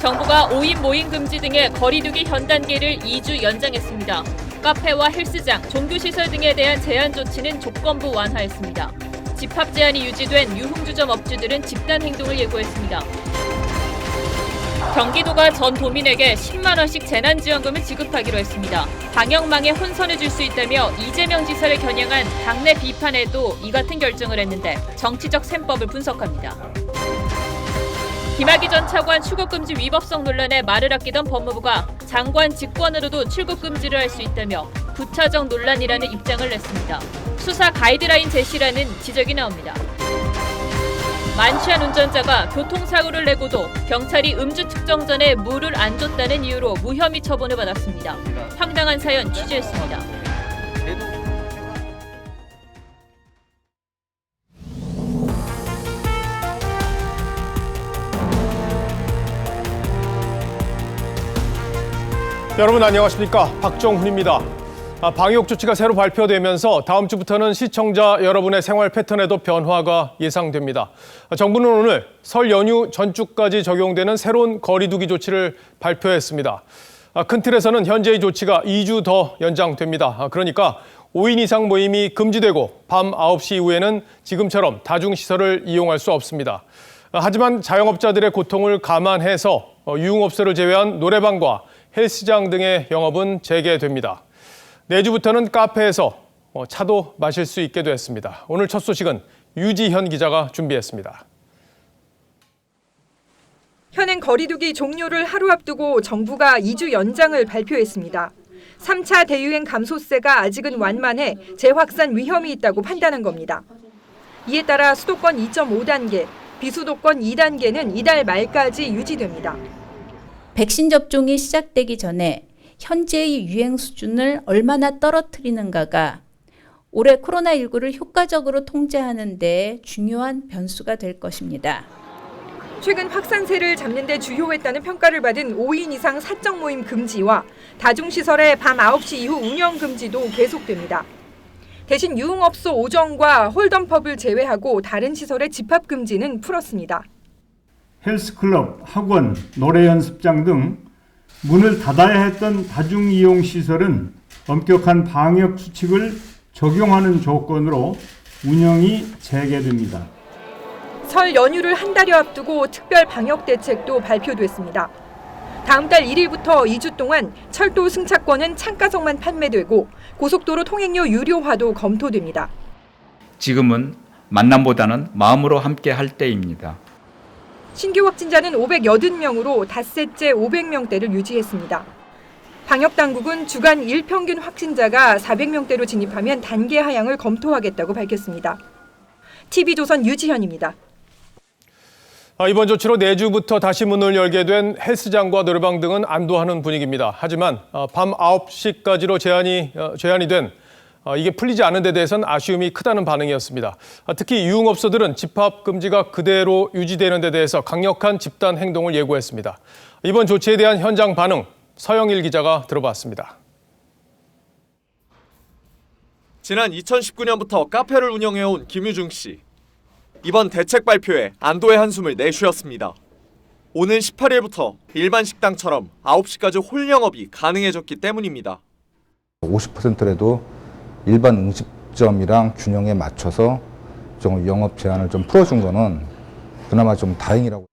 정부가 5인 모임 금지 등의 거리두기 현 단계를 2주 연장했습니다. 카페와 헬스장, 종교시설 등에 대한 제한 조치는 조건부 완화했습니다. 집합 제한이 유지된 유흥주점 업주들은 집단 행동을 예고했습니다. 경기도가 전 도민에게 10만 원씩 재난지원금을 지급하기로 했습니다. 방역망에 혼선을 줄 수 있다며 이재명 지사를 겨냥한 당내 비판에도 이 같은 결정을 했는데 정치적 셈법을 분석합니다. 김학의 전 차관 출국금지 위법성 논란에 말을 아끼던 법무부가 장관 직권으로도 출국금지를 할 수 있다며 부차적 논란이라는 입장을 냈습니다. 수사 가이드라인 제시라는 지적이 나옵니다. 만취한 운전자가 교통사고를 내고도 경찰이 음주 측정 전에 물을 안 줬다는 이유로 무혐의 처분을 받았습니다. 황당한 사연 취재했습니다. 여러분 안녕하십니까? 박정훈입니다. 방역 조치가 새로 발표되면서 다음 주부터는 시청자 여러분의 생활 패턴에도 변화가 예상됩니다. 정부는 오늘 설 연휴 전주까지 적용되는 새로운 거리두기 조치를 발표했습니다. 큰 틀에서는 현재의 조치가 2주 더 연장됩니다. 그러니까 5인 이상 모임이 금지되고 밤 9시 이후에는 지금처럼 다중시설을 이용할 수 없습니다. 하지만 자영업자들의 고통을 감안해서 유흥업소를 제외한 노래방과 헬스장 등의 영업은 재개됩니다. 내주부터는 카페에서 차도 마실 수 있게 됐습니다. 오늘 첫 소식은 유지현 기자가 준비했습니다. 현행 거리두기 종료를 하루 앞두고 정부가 2주 연장을 발표했습니다. 3차 대유행 감소세가 아직은 완만해 재확산 위험이 있다고 판단한 겁니다. 이에 따라 수도권 2.5단계, 비수도권 2단계는 이달 말까지 유지됩니다. 백신 접종이 시작되기 전에 현재의 유행 수준을 얼마나 떨어뜨리는가가 올해 코로나19를 효과적으로 통제하는 데 중요한 변수가 될 것입니다. 최근 확산세를 잡는 데 주요했다는 평가를 받은 5인 이상 사적 모임 금지와 다중시설의 밤 9시 이후 운영 금지도 계속됩니다. 대신 유흥업소 오정과 홀덤펍을 제외하고 다른 시설의 집합 금지는 풀었습니다. 헬스클럽, 학원, 노래 연습장 등 문을 닫아야 했던 다중이용시설은 엄격한 방역 수칙을 적용하는 조건으로 운영이 재개됩니다. 설 연휴를 한 달여 앞두고 특별 방역 대책도 발표됐습니다. 다음 달 1일부터 2주 동안 철도 승차권은 창가석만 판매되고 고속도로 통행료 유료화도 검토됩니다. 지금은 만남보다는 마음으로 함께 할 때입니다. 신규 확진자는 580명으로 닷새째 500명대를 유지했습니다. 방역당국은 주간 일평균 확진자가 400명대로 진입하면 단계 하향을 검토하겠다고 밝혔습니다. TV조선 유지현입니다. 이번 조치로 내주부터 다시 문을 열게 된 헬스장과 노래방 등은 안도하는 분위기입니다. 하지만 밤 9시까지로 제한이 된 이게 풀리지 않은 데 대해서는 아쉬움이 크다는 반응이었습니다. 특히 유흥업소들은 집합 금지가 그대로 유지되는 데 대해서 강력한 집단 행동을 예고했습니다. 이번 조치에 대한 현장 반응, 서영일 기자가 들어봤습니다. 지난 2019년부터 카페를 운영해온 김유중 씨. 이번 대책 발표에 안도의 한숨을 내쉬었습니다. 오는 18일부터 일반 식당처럼 9시까지 홀 영업이 가능해졌기 때문입니다. 50%라도 일반 음식점이랑 균형에 맞춰서 좀 영업 제한을 좀 풀어준 거는 그나마 좀 다행이라고.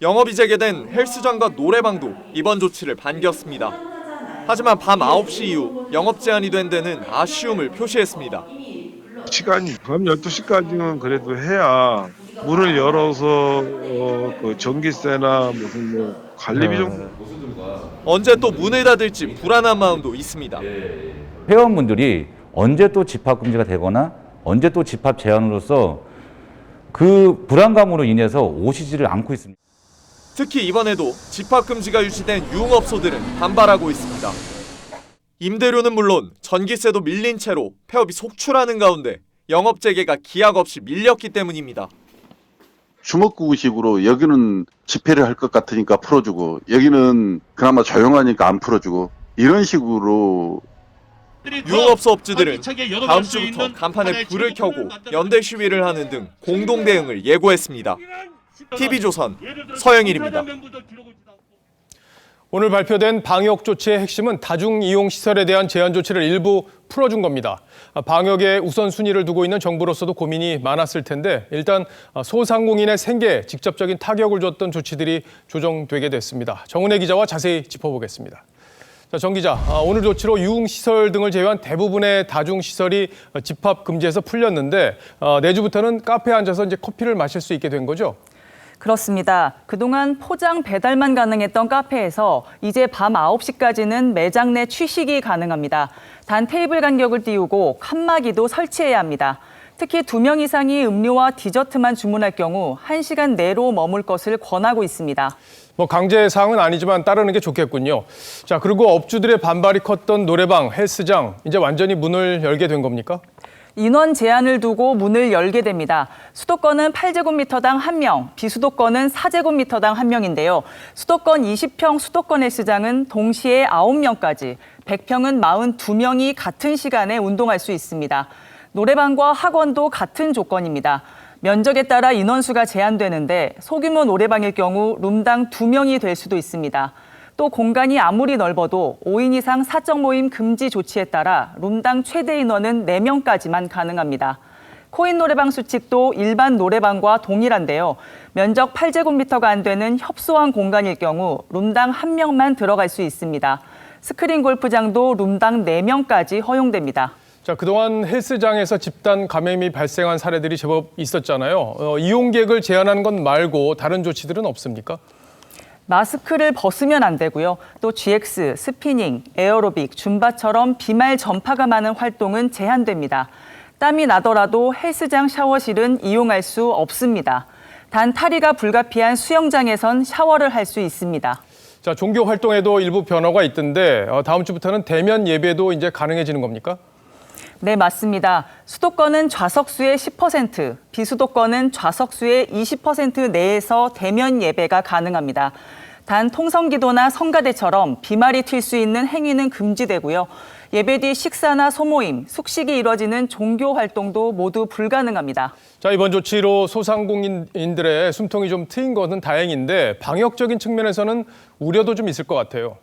영업이 재개된 헬스장과 노래방도 이번 조치를 반겼습니다. 하지만 밤 9시 이후 영업 제한이 된 데는 아쉬움을 표시했습니다. 시간이 밤 12시까지는 그래도 해야 문을 열어서 그 전기세나 무슨 관리비 좀 언제 또 문을 닫을지 불안한 마음도 있습니다. 회원분들이 언제 또 집합 금지가 되거나 언제 또 집합 제한으로서 그 불안감으로 인해서 오시지를 않고 있습니다. 특히 이번에도 집합 금지가 유지된 유흥업소들은 반발하고 있습니다. 임대료는 물론 전기세도 밀린 채로 폐업이 속출하는 가운데 영업 재개가 기약 없이 밀렸기 때문입니다. 주먹구구식으로 여기는 집회를 할 것 같으니까 풀어주고 여기는 그나마 조용하니까 안 풀어주고 이런 식으로 유흥업소 업주들은 다음 주부터 간판에 불을 켜고 연대 시위를 하는 등 공동 대응을 예고했습니다. TV조선 서영일입니다. 오늘 발표된 방역 조치의 핵심은 다중이용 시설에 대한 제한 조치를 일부 풀어준 겁니다. 방역에 우선순위를 두고 있는 정부로서도 고민이 많았을 텐데 일단 소상공인의 생계에 직접적인 타격을 줬던 조치들이 조정되게 됐습니다. 정은혜 기자와 자세히 짚어보겠습니다. 자, 정 기자, 오늘 조치로 유흥시설 등을 제외한 대부분의 다중시설이 집합 금지에서 풀렸는데 내주부터는 카페에 앉아서 이제 커피를 마실 수 있게 된 거죠? 그렇습니다. 그동안 포장 배달만 가능했던 카페에서 이제 밤 9시까지는 매장 내 취식이 가능합니다. 단 테이블 간격을 띄우고 칸막이도 설치해야 합니다. 특히 2명 이상이 음료와 디저트만 주문할 경우 1시간 내로 머물 것을 권하고 있습니다. 강제 사항은 아니지만 따르는 게 좋겠군요. 자, 그리고 업주들의 반발이 컸던 노래방, 헬스장 이제 완전히 문을 열게 된 겁니까? 인원 제한을 두고 문을 열게 됩니다. 수도권은 8제곱미터당 1명, 비수도권은 4제곱미터당 1명인데요. 수도권 20평 수도권 헬스장은 동시에 9명까지, 100평은 42명이 같은 시간에 운동할 수 있습니다. 노래방과 학원도 같은 조건입니다. 면적에 따라 인원수가 제한되는데 소규모 노래방일 경우 룸당 2명이 될 수도 있습니다. 또 공간이 아무리 넓어도 5인 이상 사적 모임 금지 조치에 따라 룸당 최대 인원은 4명까지만 가능합니다. 코인 노래방 수칙도 일반 노래방과 동일한데요. 면적 8제곱미터가 안 되는 협소한 공간일 경우 룸당 1명만 들어갈 수 있습니다. 스크린 골프장도 룸당 4명까지 허용됩니다. 자, 그동안 헬스장에서 집단 감염이 발생한 사례들이 제법 있었잖아요. 이용객을 제한하는 것 말고 다른 조치들은 없습니까? 마스크를 벗으면 안 되고요. 또 GX, 스피닝, 에어로빅, 줌바처럼 비말 전파가 많은 활동은 제한됩니다. 땀이 나더라도 헬스장 샤워실은 이용할 수 없습니다. 단 탈의가 불가피한 수영장에선 샤워를 할 수 있습니다. 자, 종교 활동에도 일부 변화가 있던데 다음 주부터는 대면 예배도 이제 가능해지는 겁니까? 네, 맞습니다. 수도권은 좌석수의 10%, 비수도권은 좌석수의 20% 내에서 대면 예배가 가능합니다. 단 통성기도나 성가대처럼 비말이 튈 수 있는 행위는 금지되고요. 예배 뒤 식사나 소모임, 숙식이 이뤄지는 종교 활동도 모두 불가능합니다. 자, 이번 조치로 소상공인들의 숨통이 좀 트인 것은 다행인데 방역적인 측면에서는 우려도 좀 있을 것 같아요.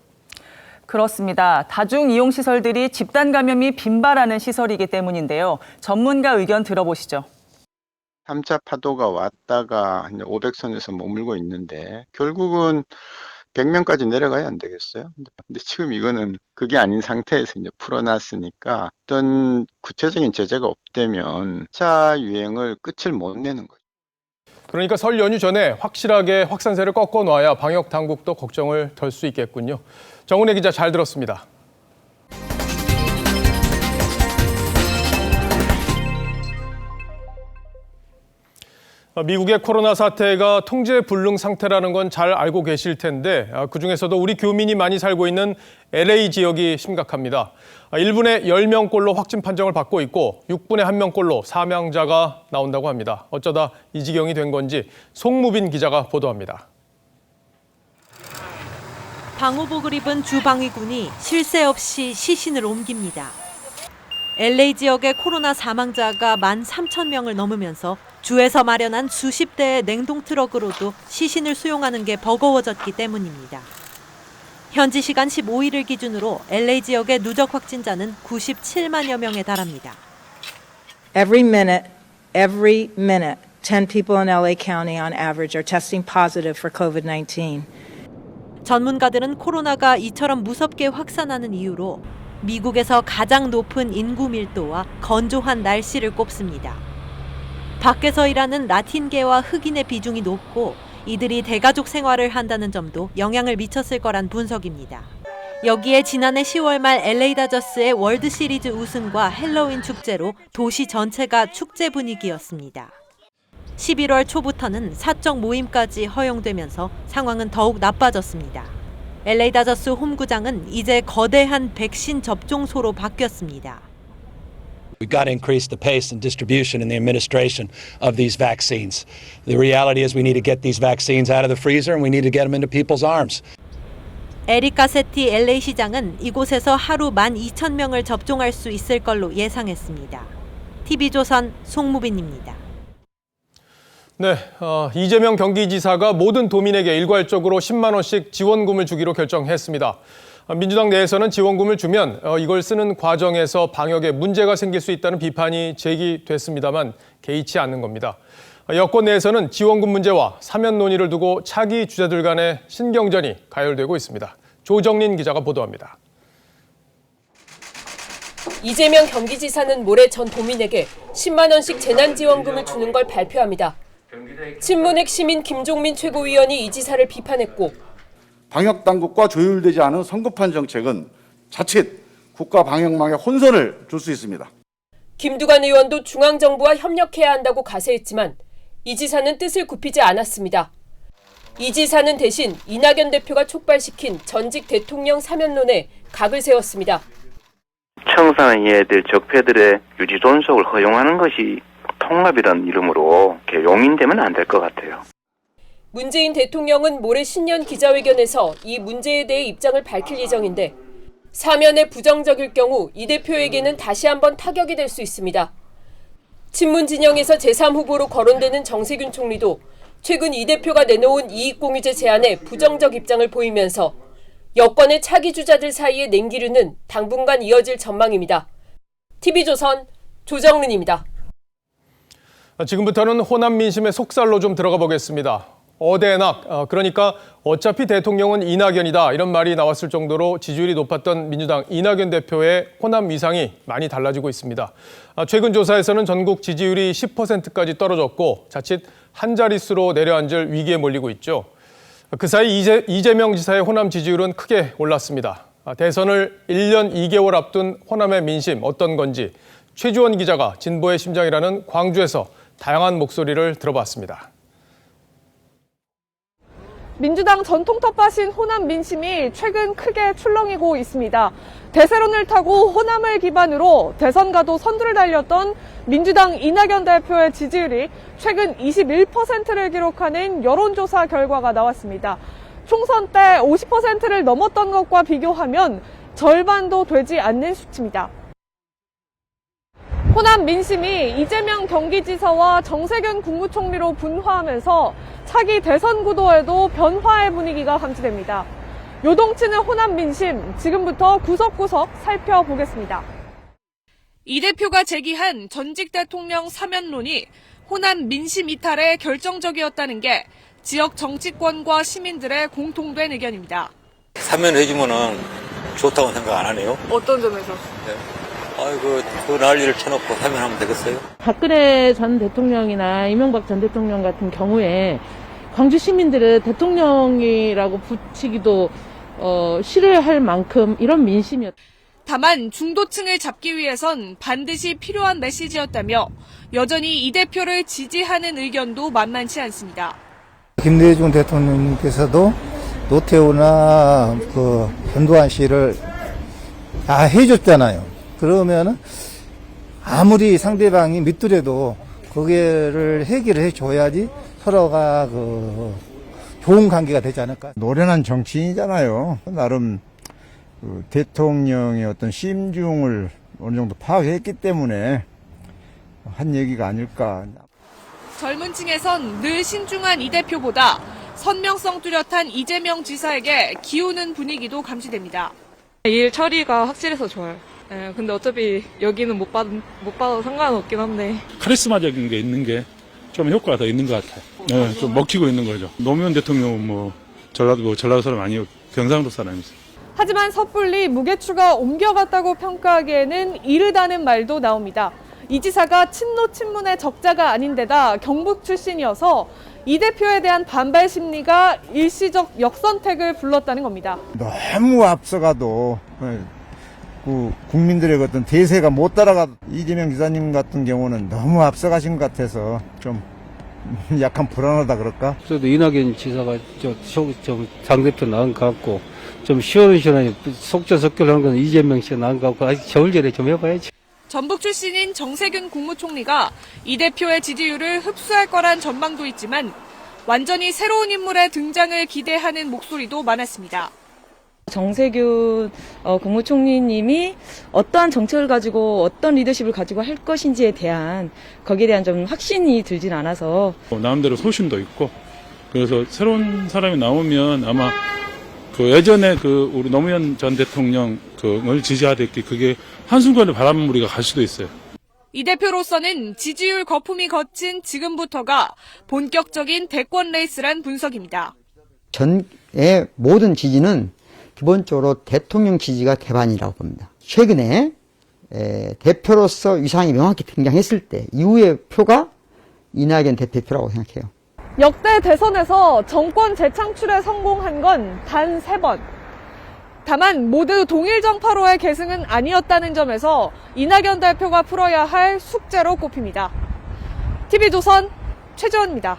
그렇습니다. 다중이용시설들이 집단 감염이 빈발하는 시설이기 때문인데요. 전문가 의견 들어보시죠. 3차 파도가 왔다가 500선에서 머물고 있는데 결국은 100명까지 내려가야 안 되겠어요? 근데 지금 이거는 그게 아닌 상태에서 이제 풀어놨으니까 어떤 구체적인 제재가 없다면 4차 유행을 끝을 못 내는 거죠. 그러니까 설 연휴 전에 확실하게 확산세를 꺾어놔야 방역 당국도 걱정을 덜 수 있겠군요. 정은혜 기자 잘 들었습니다. 미국의 코로나 사태가 통제 불능 상태라는 건 잘 알고 계실 텐데 그중에서도 우리 교민이 많이 살고 있는 LA 지역이 심각합니다. 1분에 10명꼴로 확진 판정을 받고 있고 6분에 1명꼴로 사망자가 나온다고 합니다. 어쩌다 이 지경이 된 건지 송무빈 기자가 보도합니다. 방호복을 입은 주방위군이 쉴 새 없이 시신을 옮깁니다. LA 지역의 코로나 사망자가 13,000명을 넘으면서 주에서 마련한 수십 대의 냉동 트럭으로도 시신을 수용하는 게 버거워졌기 때문입니다. 현지 시간 15일을 기준으로 LA 지역의 누적 확진자는 97만여 명에 달합니다. Every minute, 10 people in LA County on average are testing positive for COVID-19. 전문가들은 코로나가 이처럼 무섭게 확산하는 이유로 미국에서 가장 높은 인구 밀도와 건조한 날씨를 꼽습니다. 밖에서 일하는 라틴계와 흑인의 비중이 높고 이들이 대가족 생활을 한다는 점도 영향을 미쳤을 거란 분석입니다. 여기에 지난해 10월 말 LA 다저스의 월드 시리즈 우승과 헬로윈 축제로 도시 전체가 축제 분위기였습니다. 11월 초부터는 사적 모임까지 허용되면서 상황은 더욱 나빠졌습니다. LA 다저스 홈구장은 이제 거대한 백신 접종소로 바뀌었습니다. We've got to increase the pace and distribution in the administration of these vaccines. The reality is we need to get these vaccines out of the freezer and we need to get them into people's arms. 에릭 가세티 LA 시장은 이곳에서 하루 12,000명을 접종할 수 있을 걸로 예상했습니다. TV조선 송무빈입니다. 네, 이재명 경기지사가 모든 도민에게 일괄적으로 10만 원씩 지원금을 주기로 결정했습니다. 민주당 내에서는 지원금을 주면 이걸 쓰는 과정에서 방역에 문제가 생길 수 있다는 비판이 제기됐습니다만 개의치 않는 겁니다. 여권 내에서는 지원금 문제와 사면 논의를 두고 차기 주자들 간의 신경전이 가열되고 있습니다. 조정린 기자가 보도합니다. 이재명 경기지사는 모레 전 도민에게 10만 원씩 재난지원금을 주는 걸 발표합니다. 친문핵 시민 김종민 최고위원이 이 지사를 비판했고 방역당국과 조율되지 않은 성급한 정책은 자칫 국가 방역망에 혼선을 줄 수 있습니다. 김두관 의원도 중앙정부와 협력해야 한다고 가세했지만 이 지사는 뜻을 굽히지 않았습니다. 이 지사는 대신 이낙연 대표가 촉발시킨 전직 대통령 사면론에 각을 세웠습니다. 청사는 얘들 적폐들의 유지 존속을 허용하는 것이 통합이라는 이름으로 용인되면 안 될 것 같아요. 문재인 대통령은 모레 신년 기자회견에서 이 문제에 대해 입장을 밝힐 예정인데 사면에 부정적일 경우 이 대표에게는 다시 한번 타격이 될 수 있습니다. 친문 진영에서 제3후보로 거론되는 정세균 총리도 최근 이 대표가 내놓은 이익공유제 제안에 부정적 입장을 보이면서 여권의 차기 주자들 사이에 냉기류는 당분간 이어질 전망입니다. TV조선 조정른입니다. 지금부터는 호남 민심의 속살로 좀 들어가 보겠습니다. 어대낙, 그러니까 어차피 대통령은 이낙연이다 이런 말이 나왔을 정도로 지지율이 높았던 민주당 이낙연 대표의 호남 위상이 많이 달라지고 있습니다. 최근 조사에서는 전국 지지율이 10%까지 떨어졌고 자칫 한 자릿수로 내려앉을 위기에 몰리고 있죠. 그 사이 이재명 지사의 호남 지지율은 크게 올랐습니다. 대선을 1년 2개월 앞둔 호남의 민심 어떤 건지 최주원 기자가 진보의 심장이라는 광주에서 다양한 목소리를 들어봤습니다. 민주당 전통 텃밭인 호남 민심이 최근 크게 출렁이고 있습니다. 대세론을 타고 호남을 기반으로 대선과도 선두를 달렸던 민주당 이낙연 대표의 지지율이 최근 21%를 기록하는 여론조사 결과가 나왔습니다. 총선 때 50%를 넘었던 것과 비교하면 절반도 되지 않는 수치입니다. 호남 민심이 이재명 경기지사와 정세균 국무총리로 분화하면서 차기 대선 구도에도 변화의 분위기가 감지됩니다. 요동치는 호남 민심, 지금부터 구석구석 살펴보겠습니다. 이 대표가 제기한 전직 대통령 사면론이 호남 민심 이탈에 결정적이었다는 게 지역 정치권과 시민들의 공통된 의견입니다. 사면해주면은 좋다고 생각 안 하네요. 어떤 점에서? 네. 아이고, 그 난리를 쳐놓고 사면하면 되겠어요? 박근혜 전 대통령이나 이명박 전 대통령 같은 경우에 광주 시민들은 대통령이라고 붙이기도 싫어할 만큼 이런 민심이었다. 다만 중도층을 잡기 위해선 반드시 필요한 메시지였다며 여전히 이 대표를 지지하는 의견도 만만치 않습니다. 김대중 대통령께서도 노태우나 전두환 씨를 다 해줬잖아요. 그러면은 아무리 상대방이 밑두려도 거기를 해결을 해줘야지 서로가 좋은 관계가 되지 않을까. 노련한 정치인이잖아요. 나름 대통령의 어떤 심중을 어느 정도 파악했기 때문에 한 얘기가 아닐까. 젊은 층에선 늘 신중한 이 대표보다 선명성 뚜렷한 이재명 지사에게 기우는 분위기도 감지됩니다. 일 처리가 확실해서 좋아요. 네, 근데 어차피 여기는 못 받아도 상관없긴 한데. 카리스마적인 게 있는 게 좀 효과가 더 있는 것 같아요. 네, 좀 먹히고 있는 거죠. 노무현 대통령은 전라도 사람 아니고 경상도 사람이죠. 하지만 섣불리 무게추가 옮겨갔다고 평가하기에는 이르다는 말도 나옵니다. 이 지사가 친노 친문의 적자가 아닌데다 경북 출신이어서 이 대표에 대한 반발 심리가 일시적 역선택을 불렀다는 겁니다. 너무 앞서가도 국민들의 어떤 대세가 못 따라가. 이재명 기사님 같은 경우는 너무 앞서가신 것 같아서 좀 약간 불안하다 그럴까? 그래도 이낙연 지사가 좀 당대표 나은 것 같고 좀 시원시원하게 속전속결하는 건 이재명 씨가 나은 것 같고 아직 겨울전에 좀 해봐야지. 전북 출신인 정세균 국무총리가 이 대표의 지지율을 흡수할 거란 전망도 있지만 완전히 새로운 인물의 등장을 기대하는 목소리도 많았습니다. 정세균 국무총리님이 어떠한 정책을 가지고 어떤 리더십을 가지고 할 것인지에 대한 거기에 대한 좀 확신이 들진 않아서 나름대로 소신도 있고 그래서 새로운 사람이 나오면 아마 그 예전에 그 우리 노무현 전 대통령 그걸 지지하듯이 그게 한순간에 바람무리가 갈 수도 있어요. 이 대표로서는 지지율 거품이 거친 지금부터가 본격적인 대권 레이스란 분석입니다. 전의 모든 지지는 기본적으로 대통령 지지가 대반이라고 봅니다. 최근에 대표로서 위상이 명확히 등장했을 때 이후의 표가 이낙연 대표표라고 생각해요. 역대 대선에서 정권 재창출에 성공한 건 단 3번. 다만 모두 동일 정파로의 계승은 아니었다는 점에서 이낙연 대표가 풀어야 할 숙제로 꼽힙니다. TV조선 최재원입니다.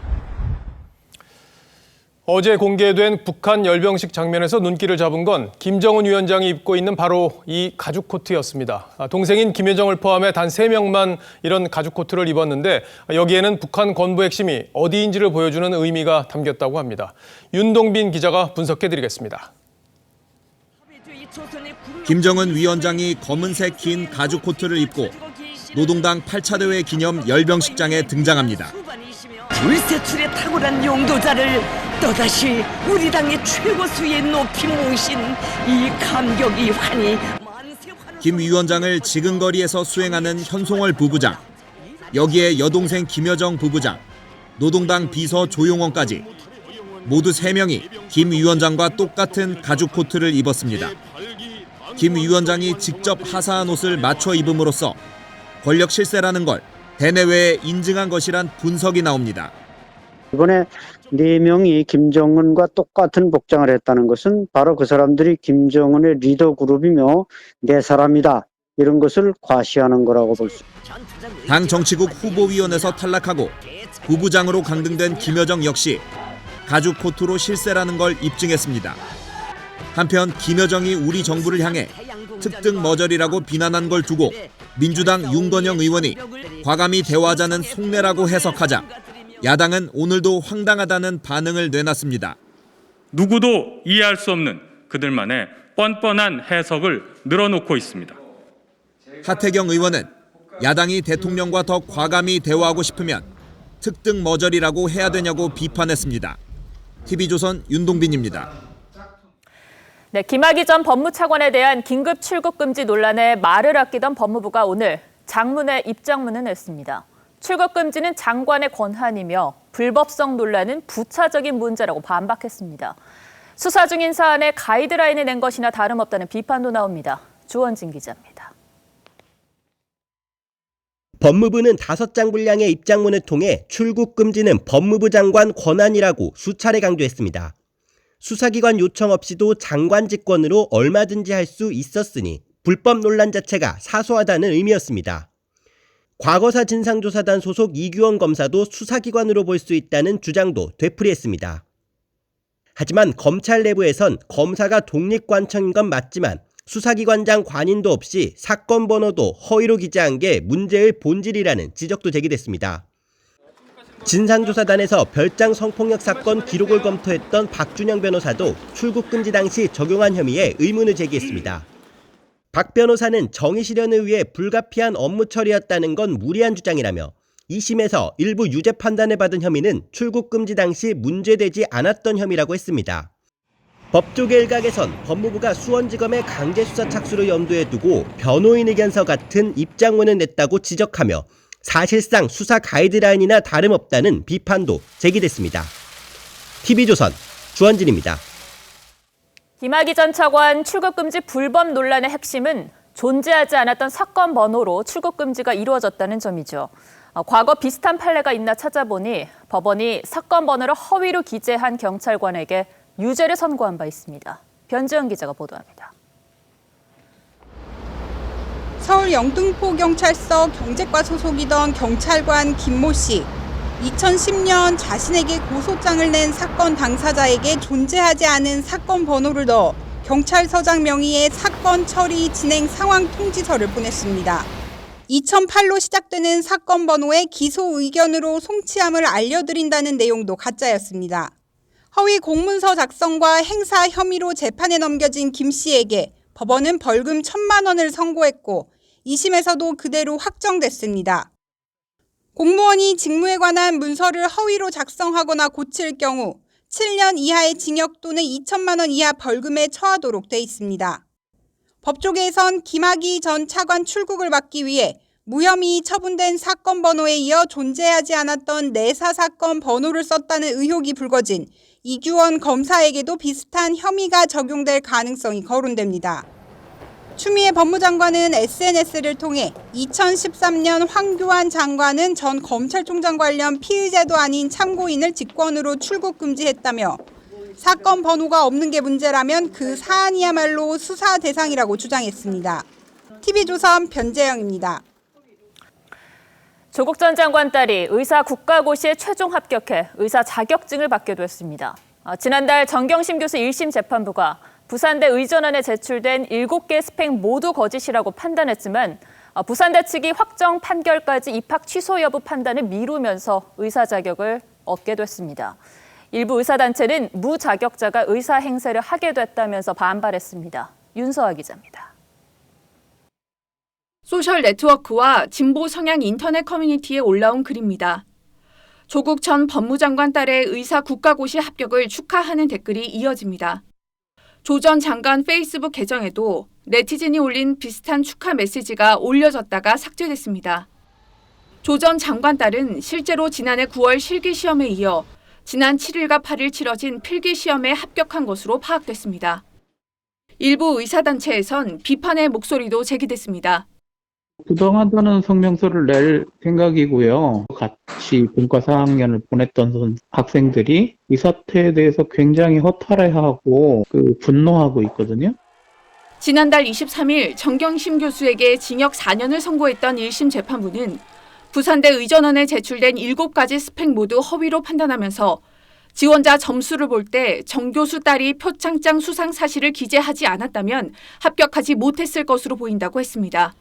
어제 공개된 북한 열병식 장면에서 눈길을 잡은 건 김정은 위원장이 입고 있는 바로 이 가죽 코트였습니다. 동생인 김여정을 포함해 단 3명만 이런 가죽 코트를 입었는데 여기에는 북한 건부 핵심이 어디인지를 보여주는 의미가 담겼다고 합니다. 윤동빈 기자가 분석해드리겠습니다. 김정은 위원장이 검은색 긴 가죽 코트를 입고 노동당 8차 대회 기념 열병식장에 등장합니다. 불세출에 탁월한 용도자를 또다시 우리 당의 최고수에 높이 모신 이 감격이 환히 김 위원장을 지근거리에서 수행하는 현송월 부부장, 여기에 여동생 김여정 부부장, 노동당 비서 조용원까지 모두 3명이 김 위원장과 똑같은 가죽 코트를 입었습니다. 김 위원장이 직접 하사한 옷을 맞춰 입음으로써 권력 실세라는 걸 대내외에 인증한 것이란 분석이 나옵니다. 이번에 4명이 김정은과 똑같은 복장을 했다는 것은 바로 그 사람들이 김정은의 리더 그룹이며 내 사람이다 이런 것을 과시하는 거라고 볼 수 있습니다. 당 정치국 후보위원회에서 탈락하고 부부장으로 강등된 김여정 역시 가죽 코트로 실세라는 걸 입증했습니다. 한편 김여정이 우리 정부를 향해 특등 머저리라고 비난한 걸 두고 민주당 윤건영 의원이 과감히 대화하자는 속내라고 해석하자 야당은 오늘도 황당하다는 반응을 내놨습니다. 누구도 이해할 수 없는 그들만의 뻔뻔한 해석을 늘어놓고 있습니다. 하태경 의원은 야당이 대통령과 더 과감히 대화하고 싶으면 특등 머저리라고 해야 되냐고 비판했습니다. TV조선 윤동빈입니다. 네, 김학의 전 법무차관에 대한 긴급 출국 금지 논란에 말을 아끼던 법무부가 오늘 장문의 입장문을 냈습니다. 출국 금지는 장관의 권한이며 불법성 논란은 부차적인 문제라고 반박했습니다. 수사 중인 사안에 가이드라인을 낸 것이나 다름없다는 비판도 나옵니다. 주원진 기자입니다. 법무부는 5장 분량의 입장문을 통해 출국 금지는 법무부 장관 권한이라고 수차례 강조했습니다. 수사기관 요청 없이도 장관 직권으로 얼마든지 할 수 있었으니 불법 논란 자체가 사소하다는 의미였습니다. 과거사 진상조사단 소속 이규원 검사도 수사기관으로 볼 수 있다는 주장도 되풀이했습니다. 하지만 검찰 내부에선 검사가 독립관청인 건 맞지만 수사기관장 관인도 없이 사건 번호도 허위로 기재한 게 문제의 본질이라는 지적도 제기됐습니다. 진상조사단에서 별장 성폭력 사건 기록을 검토했던 박준영 변호사도 출국 금지 당시 적용한 혐의에 의문을 제기했습니다. 박 변호사는 정의 실현을 위해 불가피한 업무 처리였다는 건 무리한 주장이라며 2심에서 일부 유죄 판단을 받은 혐의는 출국 금지 당시 문제되지 않았던 혐의라고 했습니다. 법조계 일각에선 법무부가 수원지검의 강제수사 착수를 염두에 두고 변호인 의견서 같은 입장문을 냈다고 지적하며 사실상 수사 가이드라인이나 다름없다는 비판도 제기됐습니다. TV조선 주원진입니다. 김학의 전 차관 출국 금지 불법 논란의 핵심은 존재하지 않았던 사건 번호로 출국 금지가 이루어졌다는 점이죠. 과거 비슷한 판례가 있나 찾아보니 법원이 사건 번호를 허위로 기재한 경찰관에게 유죄를 선고한 바 있습니다. 변지영 기자가 보도합니다. 서울 영등포경찰서 경제과 소속이던 경찰관 김모 씨. 2010년 자신에게 고소장을 낸 사건 당사자에게 존재하지 않은 사건 번호를 넣어 경찰서장 명의의 사건 처리 진행 상황 통지서를 보냈습니다. 2008로 시작되는 사건 번호에 기소 의견으로 송치함을 알려드린다는 내용도 가짜였습니다. 허위 공문서 작성과 행사 혐의로 재판에 넘겨진 김 씨에게 법원은 벌금 1,000만 원을 선고했고 2심에서도 그대로 확정됐습니다. 공무원이 직무에 관한 문서를 허위로 작성하거나 고칠 경우 7년 이하의 징역 또는 2천만 원 이하 벌금에 처하도록 돼 있습니다. 법조계에선 김학의 전 차관 출국을 막기 위해 무혐의 처분된 사건 번호에 이어 존재하지 않았던 내사 사건 번호를 썼다는 의혹이 불거진 이규원 검사에게도 비슷한 혐의가 적용될 가능성이 거론됩니다. 추미애 법무장관은 SNS를 통해 2013년 황교안 장관은 전 검찰총장 관련 피의자도 아닌 참고인을 직권으로 출국 금지했다며 사건 번호가 없는 게 문제라면 그 사안이야말로 수사 대상이라고 주장했습니다. TV조선 변재영입니다. 조국 전 장관 딸이 의사 국가고시에 최종 합격해 의사 자격증을 받게 됐습니다. 지난달 정경심 교수 1심 재판부가 부산대 의전원에 제출된 7개 스펙 모두 거짓이라고 판단했지만 부산대 측이 확정 판결까지 입학 취소 여부 판단을 미루면서 의사 자격을 얻게 됐습니다. 일부 의사단체는 무자격자가 의사 행세를 하게 됐다면서 반발했습니다. 윤서아 기자입니다. 소셜 네트워크와 진보 성향 인터넷 커뮤니티에 올라온 글입니다. 조국 전 법무장관 딸의 의사 국가고시 합격을 축하하는 댓글이 이어집니다. 조 전 장관 페이스북 계정에도 네티즌이 올린 비슷한 축하 메시지가 올려졌다가 삭제됐습니다. 조 전 장관 딸은 실제로 지난해 9월 실기시험에 이어 지난 7일과 8일 치러진 필기시험에 합격한 것으로 파악됐습니다. 일부 의사단체에선 비판의 목소리도 제기됐습니다. 부당하다는 성명서를 낼 생각이고요. 같이 본과 4학년을 보냈던 학생들이 이 사태에 대해서 굉장히 허탈해하고 분노하고 있거든요. 지난달 23일 정경심 교수에게 징역 4년을 선고했던 1심 재판부는 부산대 의전원에 제출된 7가지 스펙 모두 허위로 판단하면서 지원자 점수를 볼 때 정 교수 딸이 표창장 수상 사실을 기재하지 않았다면 합격하지 못했을 것으로 보인다고 했습니다.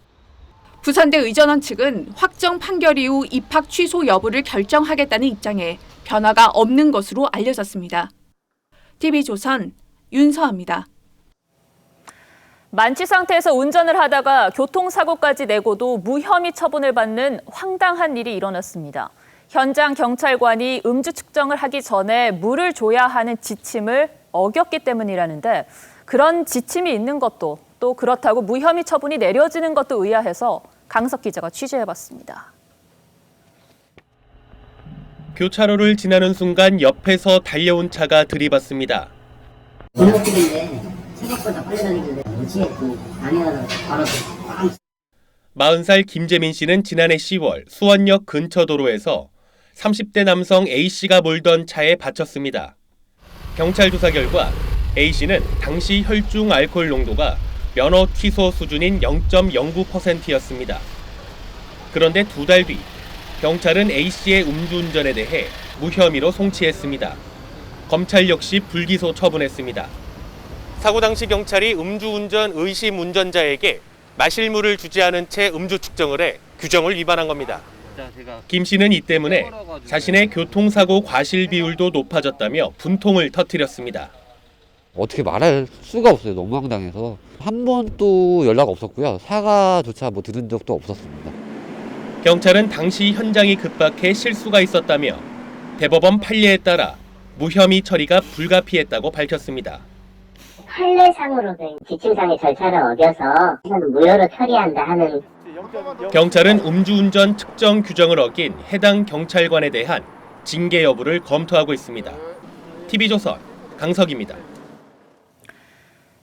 부산대 의전원 측은 확정 판결 이후 입학 취소 여부를 결정하겠다는 입장에 변화가 없는 것으로 알려졌습니다. TV조선 윤서아입니다. 만취 상태에서 운전을 하다가 교통사고까지 내고도 무혐의 처분을 받는 황당한 일이 일어났습니다. 현장 경찰관이 음주 측정을 하기 전에 물을 줘야 하는 지침을 어겼기 때문이라는데 그런 지침이 있는 것도 또 그렇다고 무혐의 처분이 내려지는 것도 의아해서 강석 기자가 취재해봤습니다. 교차로를 지나는 순간 옆에서 달려온 차가 들이받습니다. 생각보다 빨리 다니길래 뭐지 했더니 아니라서 바로 40살 김재민 씨는 지난해 10월 수원역 근처 도로에서 30대 남성 A씨가 몰던 차에 받쳤습니다. 경찰 조사 결과 A씨는 당시 혈중 알코올 농도가 면허 취소 수준인 0.09%였습니다. 그런데 2달 뒤 경찰은 A씨의 음주운전에 대해 무혐의로 송치했습니다. 검찰 역시 불기소 처분했습니다. 사고 당시 경찰이 음주운전 의심 운전자에게 마실 물을 주지 않은 채 음주 측정을 해 규정을 위반한 겁니다. 김 씨는 이 때문에 자신의 교통사고 과실 비율도 높아졌다며 분통을 터뜨렸습니다. 어떻게 말할 수가 없어요. 너무 황당해서. 한 번도 연락 없었고요. 사과조차 들은 적도 없었습니다. 경찰은 당시 현장이 급박해 실수가 있었다며 대법원 판례에 따라 무혐의 처리가 불가피했다고 밝혔습니다. 판례상으로는 지침상의 절차를 어겨서 무효로 처리한다 하는. 경찰은 음주운전 측정 규정을 어긴 해당 경찰관에 대한 징계 여부를 검토하고 있습니다. TV조선 강석입니다.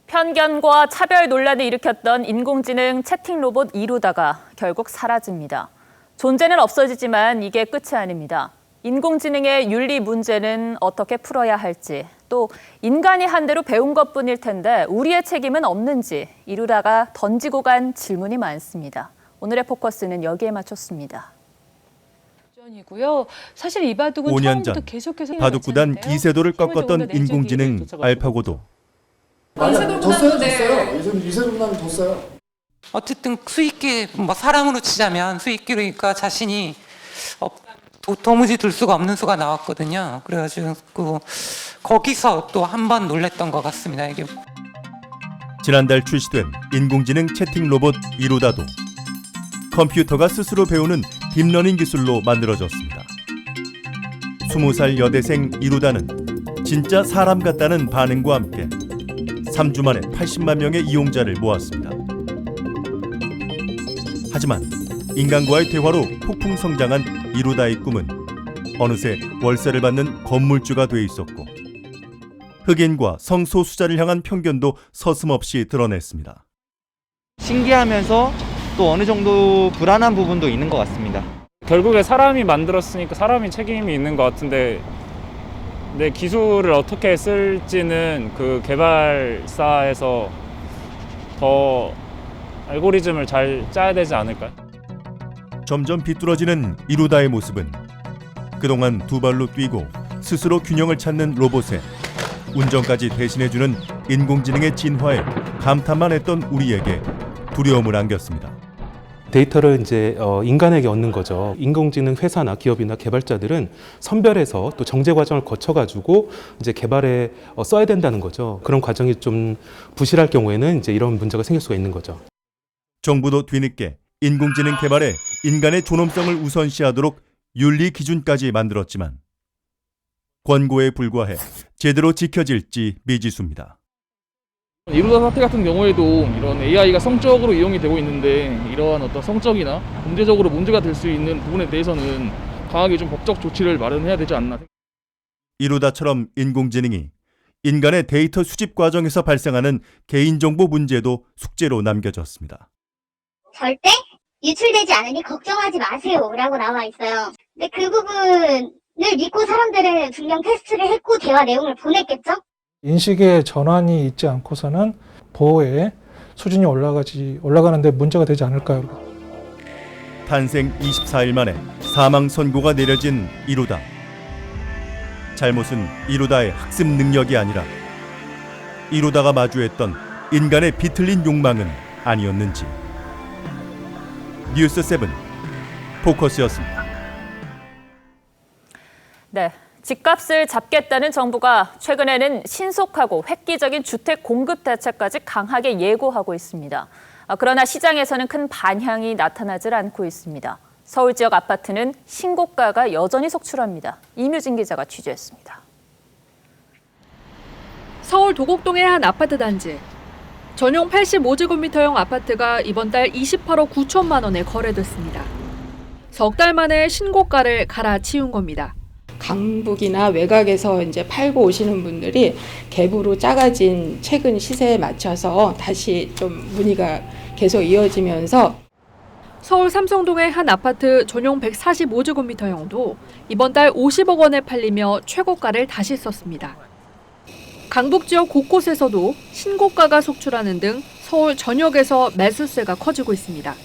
편견과 차별 논란을 일으켰던 인공지능 채팅 로봇 이루다가 결국 사라집니다. 존재는 없어지지만 이게 끝이 아닙니다. 인공지능의 윤리 문제는 어떻게 풀어야 할지, 또 인간이 한 대로 배운 것뿐일 텐데 우리의 책임은 없는지 이루다가 던지고 간 질문이 많습니다. 오늘의 포커스는 여기에 맞췄습니다. 사실 이 바둑은 5년 전 바둑 구단 이세돌을 꺾었던 인공지능 알파고도 이세돌보다는 졌어요. 어쨌든 수익계 사람으로 치자면 수익계로니까 자신이 도무지 둘 수가 없는 수가 나왔거든요. 그래가지고 거기서 또 한 번 놀랬던 것 같습니다. 이게 지난달 출시된 인공지능 채팅 로봇 이루다도 컴퓨터가 스스로 배우는 딥러닝 기술로 만들어졌습니다. 20살 여대생 이루다는 진짜 사람 같다는 반응과 함께 3주 만에 80만 명의 이용자를 모았습니다. 하지만 인간과의 대화로 폭풍 성장한 이루다의 꿈은 어느새 월세를 받는 건물주가 돼 있었고 흑인과 성소수자를 향한 편견도 서슴없이 드러냈습니다. 신기하면서 또 어느 정도 불안한 부분도 있는 것 같습니다. 결국에 사람이 만들었으니까 사람이 책임이 있는 것 같은데 내 기술을 어떻게 쓸지는 그 개발사에서 더 알고리즘을 잘 짜야 되지 않을까요? 점점 비뚤어지는 이루다의 모습은 그동안 두 발로 뛰고 스스로 균형을 찾는 로봇에 운전까지 대신해주는 인공지능의 진화에 감탄만 했던 우리에게 두려움을 안겼습니다. 데이터를 이제 인간에게 얻는 거죠. 인공지능 회사나 기업이나 개발자들은 선별해서 또 정제 과정을 거쳐가지고 이제 개발에 써야 된다는 거죠. 그런 과정이 좀 부실할 경우에는 이제 이런 문제가 생길 수가 있는 거죠. 정부도 뒤늦게 인공지능 개발에 인간의 존엄성을 우선시하도록 윤리 기준까지 만들었지만 권고에 불과해 제대로 지켜질지 미지수입니다. 이루다 사태 같은 경우에도 이런 AI가 성적으로 이용이 되고 있는데 이러한 어떤 성적이나 범죄적으로 문제가 될 수 있는 부분에 대해서는 강하게 좀 법적 조치를 마련해야 되지 않나. 이루다처럼 인공지능이 인간의 데이터 수집 과정에서 발생하는 개인정보 문제도 숙제로 남겨졌습니다. 절대 유출되지 않으니 걱정하지 마세요 라고 나와 있어요. 근데 그 부분을 믿고 사람들은 분명 테스트를 했고 대화 내용을 보냈겠죠? 인식의 전환이 있지 않고서는 보호의 수준이 올라가는데 문제가 되지 않을까요? 탄생 24일 만에 사망 선고가 내려진 이루다. 잘못은 이루다의 학습 능력이 아니라 이루다가 마주했던 인간의 비틀린 욕망은 아니었는지. 뉴스7 포커스였습니다. 네. 집값을 잡겠다는 정부가 최근에는 신속하고 획기적인 주택 공급 대책까지 강하게 예고하고 있습니다. 그러나 시장에서는 큰 반향이 나타나질 않고 있습니다. 서울 지역 아파트는 신고가가 여전히 속출합니다. 이뮤진 기자가 취재했습니다. 서울 도곡동의 한 아파트 단지. 전용 85제곱미터형 아파트가 이번 달 28억 9천만 원에 거래됐습니다. 석 달 만에 신고가를 갈아치운 겁니다. 강북이나 외곽에서 이제 팔고 오시는 분들이 갭으로 작아진 최근 시세에 맞춰서 다시 좀 문의가 계속 이어지면서 서울 삼성동의 한 아파트 전용 145제곱미터형도 이번 달 50억 원에 팔리며 최고가를 다시 썼습니다. 강북 지역 곳곳에서도 신고가가 속출하는 등 서울 전역에서 매수세가 커지고 있습니다.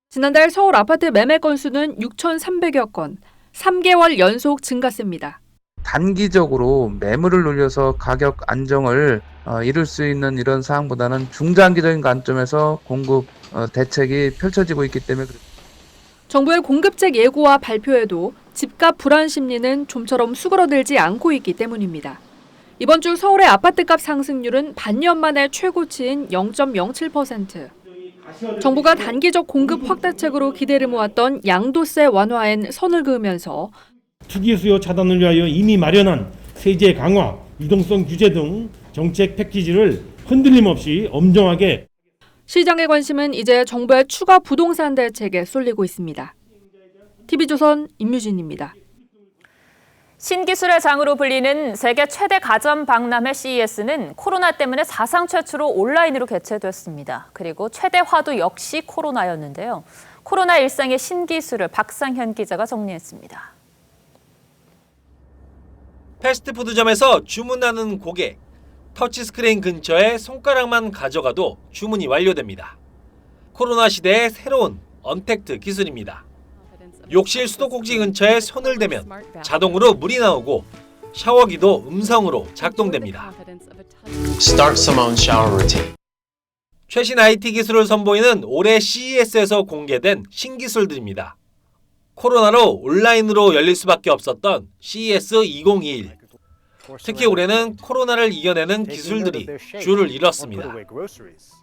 지난달 서울 아파트 매매 건수는 6,300여 건, 3개월 연속 증가세입니다. 단기적으로 매물을 늘려서 가격 안정을 이룰 수 있는 이런 사항보다는 중장기적인 관점에서 공급 대책이 펼쳐지고 있기 때문에 정부의 공급책 예고와 발표에도 집값 불안 심리는 좀처럼 수그러들지 않고 있기 때문입니다. 이번 주 서울의 아파트값 상승률은 반년 만에 최고치인 0.07%. 정부가 단기적 공급 확대책으로 기대를 모았던 양도세 완화엔 선을 그으면서 투기 수요 차단을 위하여 이미 마련한 세제 강화, 유동성 규제 등 정책 패키지를 흔들림 없이 엄정하게. 시장의 관심은 이제 정부의 추가 부동산 대책에 쏠리고 있습니다. TV조선 임유진입니다. 신기술의 장으로 불리는 세계 최대 가전 박람회 CES는 코로나 때문에 사상 최초로 온라인으로 개최됐습니다. 그리고 최대 화두 역시 코로나였는데요. 코로나 일상의 신기술을 박상현 기자가 정리했습니다. 패스트푸드점에서 주문하는 고객, 터치스크린 근처에 손가락만 가져가도 주문이 완료됩니다. 코로나 시대의 새로운 언택트 기술입니다. 욕실 수도꼭지 근처에 손을 대면 자동으로 물이 나오고 샤워기도 음성으로 작동됩니다. Start Simone shower routine. 최신 IT 기술을 선보이는 올해 CES에서 공개된 신기술들입니다. 코로나로 온라인으로 열릴 수밖에 없었던 CES 2021. 특히 올해는 코로나를 이겨내는 기술들이 줄을 이뤘습니다.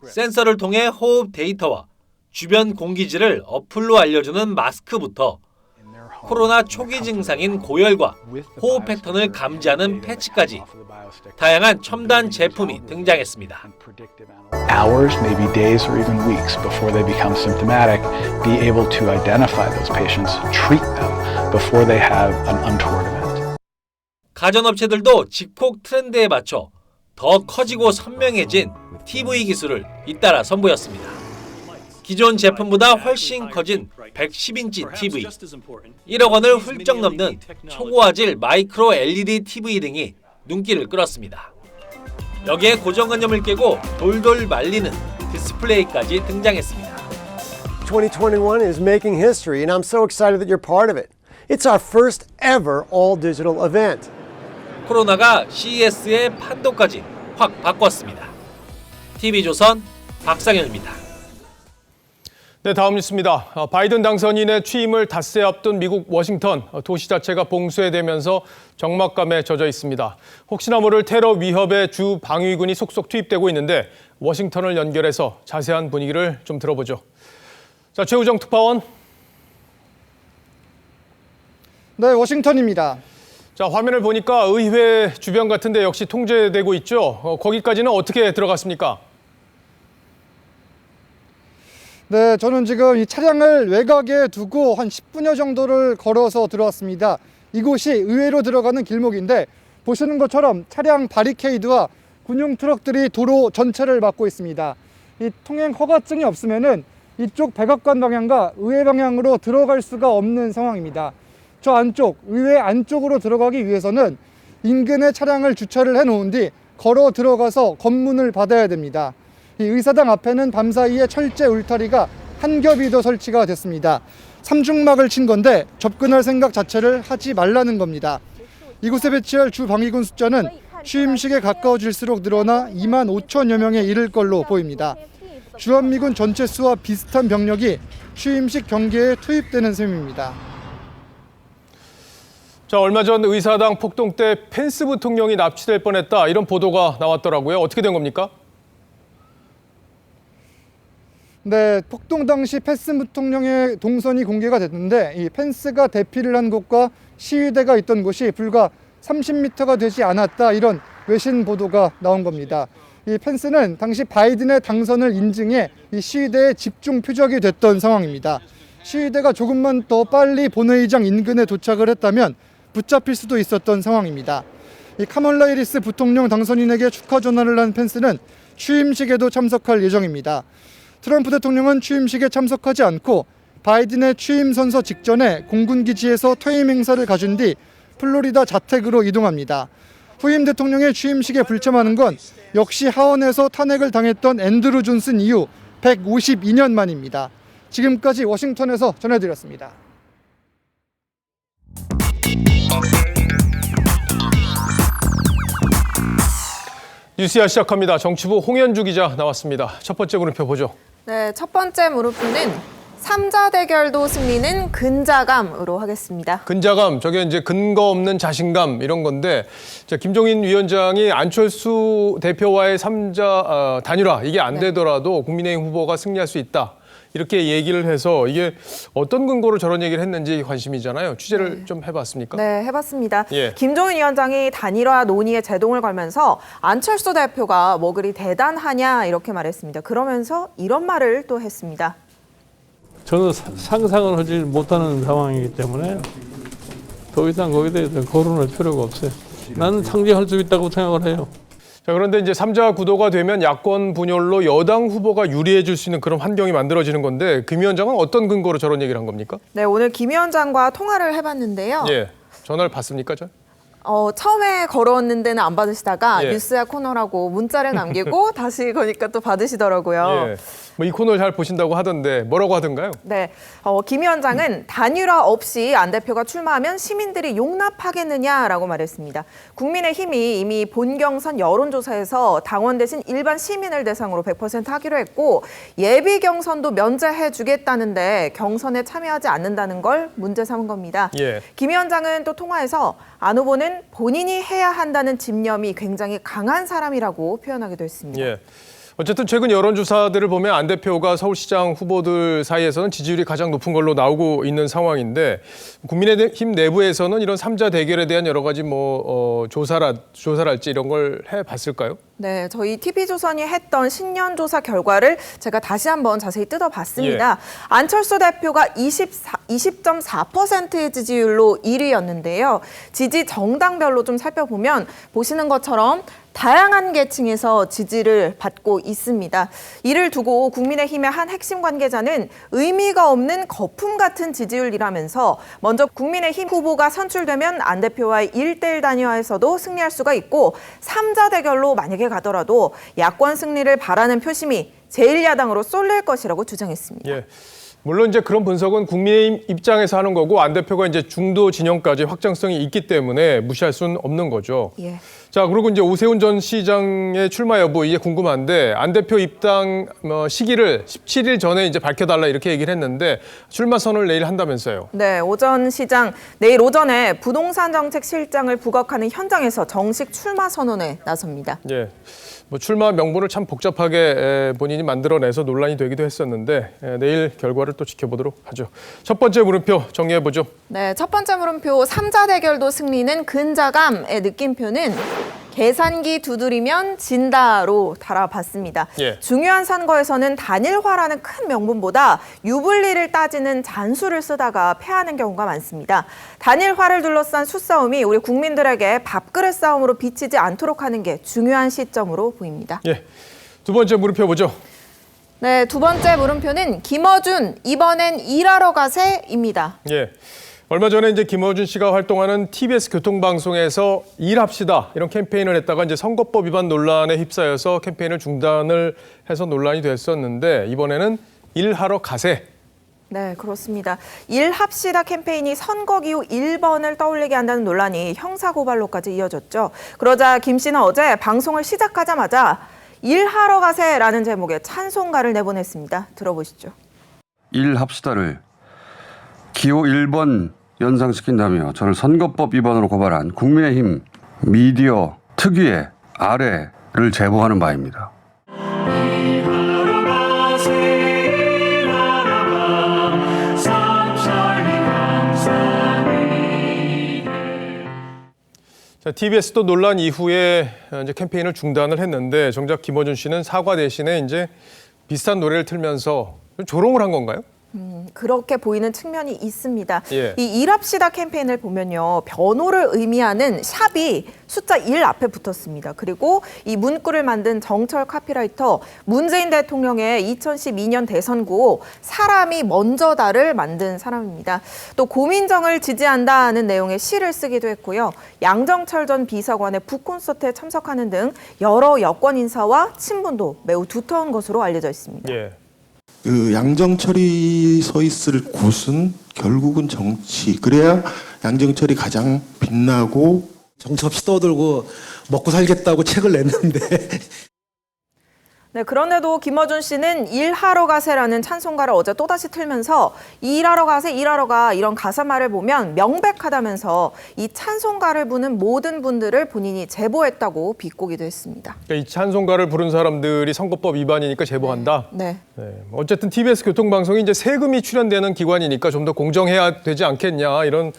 센서를 통해 호흡 데이터와 주변 공기질을 어플로 알려주는 마스크부터 코로나 초기 증상인 고열과 호흡 패턴을 감지하는 패치까지 다양한 첨단 제품이 등장했습니다. Hours, maybe days or even weeks before they become symptomatic, be able to identify those patients, treat them before they have an untoward event. 가전업체들도 집콕 트렌드에 맞춰 더 커지고 선명해진 TV 기술을 잇따라 선보였습니다. 기존 제품보다 훨씬 커진 110인치 TV, 1억 원을 훌쩍 넘는 초고화질 마이크로 LED TV 등이 눈길을 끌었습니다. 여기에 고정관념을 깨고 돌돌 말리는 디스플레이까지 등장했습니다. 2021 is making history and I'm so excited that you're part of it. It's our first ever all-digital event. 코로나가 CES의 판도까지 확 바꿨습니다. TV조선 박상현입니다. 네, 다음 뉴스입니다. 바이든 당선인의 취임을 닷새 앞둔 미국 워싱턴, 도시 자체가 봉쇄되면서 적막감에 젖어 있습니다. 혹시나 모를 테러 위협에 주 방위군이 속속 투입되고 있는데 워싱턴을 연결해서 자세한 분위기를 좀 들어보죠. 자, 최우정 특파원. 네, 워싱턴입니다. 자, 화면을 보니까 의회 주변 같은데 역시 통제되고 있죠. 거기까지는 어떻게 들어갔습니까? 네, 저는 지금 이 차량을 외곽에 두고 한 10분여 정도를 걸어서 들어왔습니다. 이곳이 의회로 들어가는 길목인데 보시는 것처럼 차량 바리케이드와 군용 트럭들이 도로 전체를 막고 있습니다. 이 통행 허가증이 없으면은 이쪽 백악관 방향과 의회 방향으로 들어갈 수가 없는 상황입니다. 저 안쪽, 의회 안쪽으로 들어가기 위해서는 인근에 차량을 주차를 해놓은 뒤 걸어 들어가서 검문을 받아야 됩니다. 이 의사당 앞에는 밤사이에 철제 울타리가 한 겹이 더 설치가 됐습니다. 삼중막을 친 건데 접근할 생각 자체를 하지 말라는 겁니다. 이곳에 배치할 주 방위군 숫자는 취임식에 가까워질수록 늘어나 2만 5천여 명에 이를 걸로 보입니다. 주한미군 전체 수와 비슷한 병력이 취임식 경계에 투입되는 셈입니다. 자, 얼마 전 의사당 폭동 때 펜스 부통령이 납치될 뻔했다, 이런 보도가 나왔더라고요. 어떻게 된 겁니까? 네, 폭동 당시 펜스 부통령의 동선이 공개가 됐는데 이 펜스가 대피를 한 곳과 시위대가 있던 곳이 불과 30m가 되지 않았다, 이런 외신 보도가 나온 겁니다. 이 펜스는 당시 바이든의 당선을 인증해 이 시위대의 집중 표적이 됐던 상황입니다. 시위대가 조금만 더 빨리 본회의장 인근에 도착을 했다면 붙잡힐 수도 있었던 상황입니다. 이 카멀라 해리스 부통령 당선인에게 축하 전화를 한 펜스는 취임식에도 참석할 예정입니다. 트럼프 대통령은 취임식에 참석하지 않고 바이든의 취임 선서 직전에 공군기지에서 퇴임 행사를 가진 뒤 플로리다 자택으로 이동합니다. 후임 대통령의 취임식에 불참하는 건 역시 하원에서 탄핵을 당했던 앤드루 존슨 이후 152년 만입니다. 지금까지 워싱턴에서 전해드렸습니다. 뉴스야 시작합니다. 정치부 홍현주 기자 나왔습니다. 첫 번째 물음표 보죠. 네, 첫 번째 물음표는 3자 대결도 승리는 근자감으로 하겠습니다. 근자감, 저게 이제 근거 없는 자신감, 이런 건데, 자, 김종인 위원장이 안철수 대표와의 3자 단일화, 이게 안 되더라도 국민의힘 후보가 승리할 수 있다, 이렇게 얘기를 해서 이게 어떤 근거로 저런 얘기를 했는지 관심이잖아요. 취재를 좀 해봤습니까? 네, 해봤습니다. 예. 김종인 위원장이 단일화 논의에 제동을 걸면서 안철수 대표가 뭐 그리 대단하냐 이렇게 말했습니다. 그러면서 이런 말을 또 했습니다. 저는 상상을 하지 못하는 상황이기 때문에 더 이상 거기에 대해서 거론할 필요가 없어요. 나는 상징할 수 있다고 생각을 해요. 자, 그런데 이제 3자 구도가 되면 야권 분열로 여당 후보가 유리해질 수 있는 그런 환경이 만들어지는 건데, 김 위원장은 어떤 근거로 저런 얘기를 한 겁니까? 네, 오늘 김 위원장과 통화를 해봤는데요. 예, 전화를 받습니까, 저? 처음에 걸었는데는 안 받으시다가 예. 뉴스야 코너라고 문자를 남기고 다시 거니까 또 받으시더라고요. 예. 뭐 이 코너를 잘 보신다고 하던데 뭐라고 하던가요? 네, 김 위원장은 단일화 없이 안 대표가 출마하면 시민들이 용납하겠느냐라고 말했습니다. 국민의힘이 이미 본경선 여론조사에서 당원 대신 일반 시민을 대상으로 100% 하기로 했고 예비 경선도 면제해 주겠다는데 경선에 참여하지 않는다는 걸 문제 삼은 겁니다. 예. 김 위원장은 또 통화에서 안 후보는 본인이 해야 한다는 집념이 굉장히 강한 사람이라고 표현하기도 했습니다. 예. 어쨌든 최근 여론조사들을 보면 안 대표가 서울시장 후보들 사이에서는 지지율이 가장 높은 걸로 나오고 있는 상황인데 국민의힘 내부에서는 이런 3자 대결에 대한 여러 가지 조사랄지 이런 걸 해봤을까요? 네, 저희 TV조선이 했던 신년조사 결과를 제가 다시 한번 자세히 뜯어봤습니다. 안철수 대표가 20.4%의 지지율로 1위였는데요. 지지 정당별로 좀 살펴보면 보시는 것처럼 다양한 계층에서 지지를 받고 있습니다. 이를 두고 국민의힘의 한 핵심 관계자는 의미가 없는 거품 같은 지지율이라면서 먼저 국민의힘 후보가 선출되면 안 대표와의 1대1 단일화에서도 승리할 수가 있고 3자 대결로 만약에 가더라도 야권 승리를 바라는 표심이 제1야당으로 쏠릴 것이라고 주장했습니다. 예. 물론 이제 그런 분석은 국민의힘 입장에서 하는 거고 안 대표가 이제 중도 진영까지 확장성이 있기 때문에 무시할 수는 없는 거죠. 예. 자, 그리고 이제 오세훈 전 시장의 출마 여부 이게 궁금한데 안 대표 입당 시기를 17일 전에 이제 밝혀달라 이렇게 얘기를 했는데 출마 선언을 내일 한다면서요. 네, 오 전 시장 내일 오전에 부동산 정책 실장을 부각하는 현장에서 정식 출마 선언에 나섭니다. 예. 출마 명분을 참 복잡하게 본인이 만들어내서 논란이 되기도 했었는데 내일 결과를 또 지켜보도록 하죠. 첫 번째 물음표 정리해보죠. 네, 첫 번째 물음표 3자 대결도 승리는 근자감의 느낌표는 계산기 두드리면 진다로 달아봤습니다. 예. 중요한 선거에서는 단일화라는 큰 명분보다 유불리를 따지는 잔수를 쓰다가 패하는 경우가 많습니다. 단일화를 둘러싼 수싸움이 우리 국민들에게 밥그릇 싸움으로 비치지 않도록 하는 게 중요한 시점으로 보입니다. 예. 두 번째 물음표 보죠. 네, 두 번째 물음표는 김어준 이번엔 일하러 가세입니다. 예. 얼마 전에 이제 김어준 씨가 활동하는 TBS 교통방송에서 일합시다 이런 캠페인을 했다가 이제 선거법 위반 논란에 휩싸여서 캠페인을 중단을 해서 논란이 됐었는데 이번에는 일하러 가세. 네, 그렇습니다. 일합시다 캠페인이 선거 기후 1번을 떠올리게 한다는 논란이 형사고발로까지 이어졌죠. 그러자 김 씨는 어제 방송을 시작하자마자 일하러 가세라는 제목의 찬송가를 내보냈습니다. 들어보시죠. 일합시다를 기호 1번 연상시킨다며 저를 선거법 위반으로 고발한 국민의힘 미디어 특유의 아래를 제보하는 바입니다. 자, TBS도 논란 이후에 이제 캠페인을 중단을 했는데 정작 김어준 씨는 사과 대신에 이제 비슷한 노래를 틀면서 조롱을 한 건가요? 그렇게 보이는 측면이 있습니다. 예. 이 일합시다 캠페인을 보면요. 변호를 의미하는 샵이 숫자 1 앞에 붙었습니다. 그리고 이 문구를 만든 정철 카피라이터 문재인 대통령의 2012년 대선구 사람이 먼저다를 만든 사람입니다. 또 고민정을 지지한다는 내용의 시를 쓰기도 했고요. 양정철 전 비서관의 북콘서트에 참석하는 등 여러 여권 인사와 친분도 매우 두터운 것으로 알려져 있습니다. 예. 그 양정철이 서 있을 곳은 결국은 정치. 그래야 양정철이 가장 빛나고 정처없이 떠들고 먹고 살겠다고 책을 냈는데. 네, 그런데도 김어준 씨는 일하러 가세라는 찬송가를 어제 또다시 틀면서 일하러 가세, 일하러 가 이런 가사말을 보면 명백하다면서 이 찬송가를 부는 모든 분들을 본인이 제보했다고 비꼬기도 했습니다. 그러니까 이 찬송가를 부른 사람들이 선거법 위반이니까 제보한다? 네. 어쨌든 TBS 교통방송이 이제 세금이 출연되는 기관이니까 좀 더 공정해야 되지 않겠냐 이런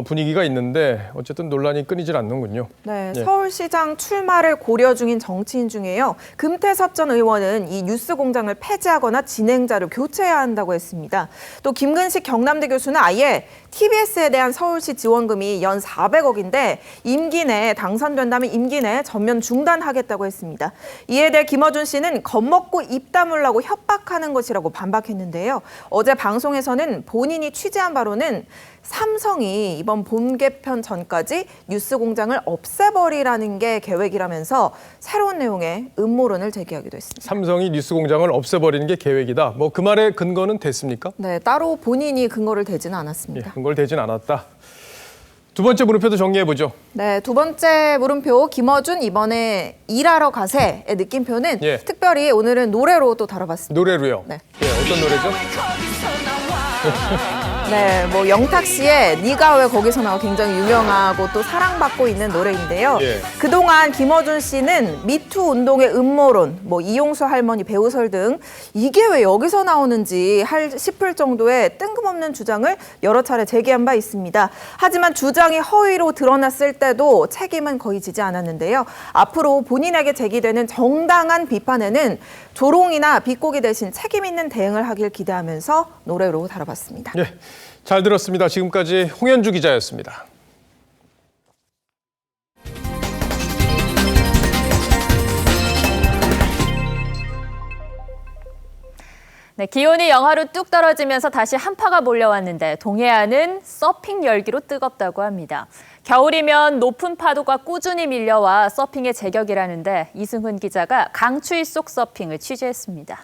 분위기가 있는데 어쨌든 논란이 끊이질 않는군요. 네, 예. 서울시장 출마를 고려 중인 정치인 중에요. 금태섭 전 의원은 이 뉴스공장을 폐지하거나 진행자를 교체해야 한다고 했습니다. 또 김근식 경남대 교수는 아예 TBS에 대한 서울시 지원금이 연 400억인데 임기 내에 당선된다면 임기 내에 전면 중단하겠다고 했습니다. 이에 대해 김어준 씨는 겁먹고 입 다물라고 협박하는 것이라고 반박했는데요. 어제 방송에서는 본인이 취재한 바로는 삼성이 이번 본 개편 전까지 뉴스공장을 없애버리라는 게 계획이라면서 새로운 내용의 음모론을 제기하기도 했습니다. 삼성이 뉴스공장을 없애버리는 게 계획이다. 뭐 그 말의 근거는 됐습니까? 네, 따로 본인이 근거를 대지는 않았습니다. 예, 근거를 대진 않았다. 두 번째 물음표도 정리해보죠. 네, 두 번째 물음표 김어준 이번에 일하러 가세의 느낌표는 예. 특별히 오늘은 노래로 또 다뤄봤습니다. 노래로요? 네. 예, 어떤 노래죠? 네, 뭐 영탁 씨의 네가 왜 거기서 나와 굉장히 유명하고 또 사랑받고 있는 노래인데요. 예. 그동안 김어준 씨는 미투 운동의 음모론, 뭐 이용수 할머니 배우설 등 이게 왜 여기서 나오는지 싶을 정도의 뜬금없는 주장을 여러 차례 제기한 바 있습니다. 하지만 주장이 허위로 드러났을 때도 책임은 거의 지지 않았는데요. 앞으로 본인에게 제기되는 정당한 비판에는 조롱이나 비꼬기 대신 책임 있는 대응을 하길 기대하면서 노래로 다뤄봤습니다. 네, 잘 들었습니다. 지금까지 홍현주 기자였습니다. 네, 기온이 영하로 뚝 떨어지면서 다시 한파가 몰려왔는데 동해안은 서핑 열기로 뜨겁다고 합니다. 겨울이면 높은 파도가 꾸준히 밀려와 서핑의 제격이라는데 이승훈 기자가 강추위 속 서핑을 취재했습니다.